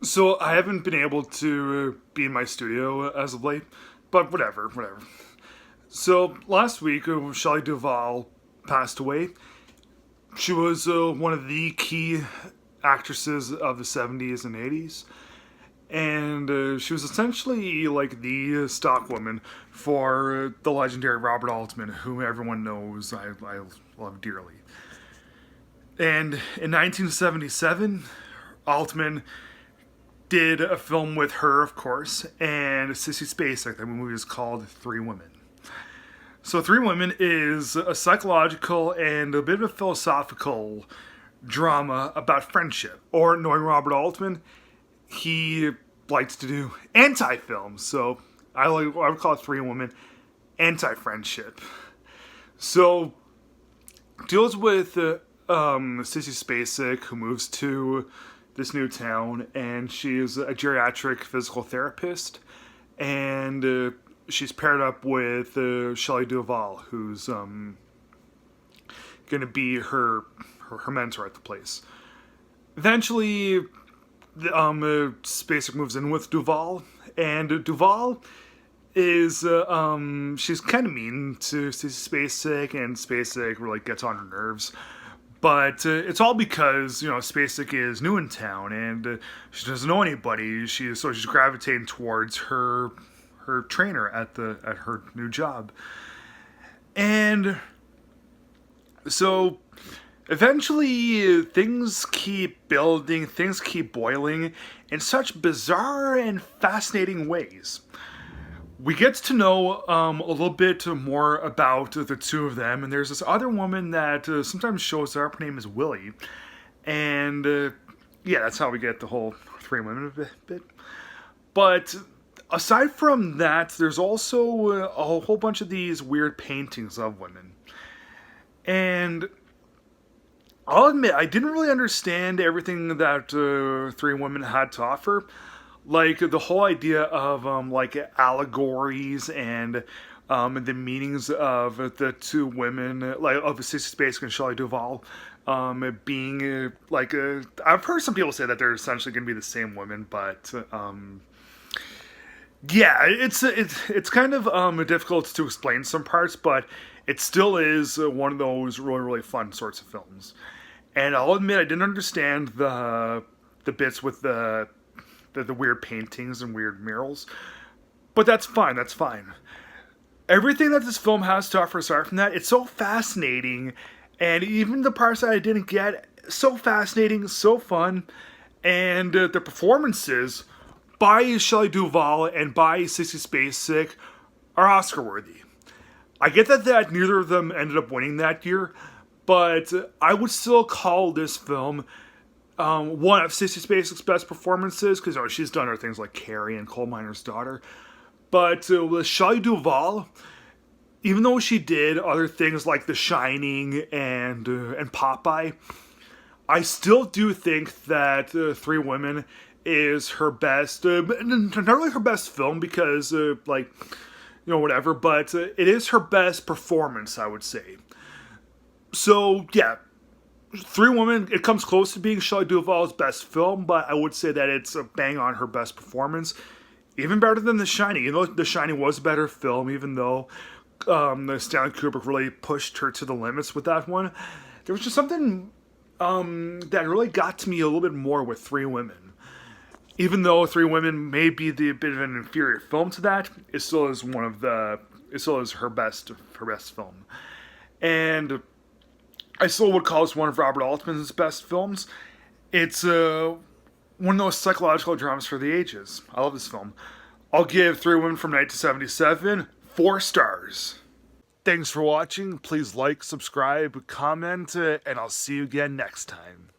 So I haven't been able to be in my studio as of late, but whatever. So last week, Shelley Duvall passed away. She was one of the key actresses of the 70s and 80s, and she was essentially like the stock woman for the legendary Robert Altman, whom everyone knows I love dearly. And in 1977, Altman did a film with her, of course, and Sissy Spacek. That movie is called Three Women. So, Three Women is a psychological and a bit of a philosophical drama about friendship. Or, knowing Robert Altman, he likes to do anti films. So, I would call it Three Women anti friendship. So, deals with Sissy Spacek, who moves to this new town, and she's a geriatric physical therapist, and she's paired up with Shelley Duvall, who's going to be her mentor at the place. Eventually, Spacek moves in with Duvall, and Duvall is she's kind of mean to Spacek, and Spacek really gets on her nerves. But it's all because, Spacek is new in town and she doesn't know anybody. She's gravitating towards her trainer at her new job. And so eventually things keep building, things keep boiling in such bizarre and fascinating ways. We get to know a little bit more about the two of them, and there's this other woman that sometimes shows up. Her name is Willie, and yeah, that's how we get the whole Three Women bit. But aside from that, there's also a whole bunch of these weird paintings of women, and I'll admit I didn't really understand everything that Three Women had to offer. Like the whole idea of like allegories and the meanings of the two women, like of Sissy Spacek and Shelley Duvall, being I've heard some people say that they're essentially going to be the same women, but yeah, it's kind of difficult to explain some parts, but it still is one of those really fun sorts of films. And I'll admit I didn't understand the bits with the weird paintings and weird murals. But that's fine, that's fine. Everything that this film has to offer aside from that, it's so fascinating. And even the parts that I didn't get, so fascinating, so fun. And the performances by Shelley Duvall and by Sissy Spacek are Oscar worthy. I get that neither of them ended up winning that year, but I would still call this film one of Sissy Spacek's best performances, because she's done other things like Carrie and Coal Miner's Daughter. But with Shelley Duvall, even though she did other things like The Shining and Popeye, I still do think that Three Women is her best, not really her best film because, whatever, but it is her best performance, I would say. So, yeah, Three Women, it comes close to being Shelley Duvall's best film, but I would say that it's a bang on her best performance. Even better than The Shining. You know, The Shining was a better film, even though Stanley Kubrick really pushed her to the limits with that one. There was just something that really got to me a little bit more with Three Women. Even though Three Women may be a bit of an inferior film to that, it still is her best film. And I still would call this one of Robert Altman's best films. It's one of those psychological dramas for the ages. I love this film. I'll give Three Women from 1977 4 stars. Thanks for watching. Please like, subscribe, comment, and I'll see you again next time.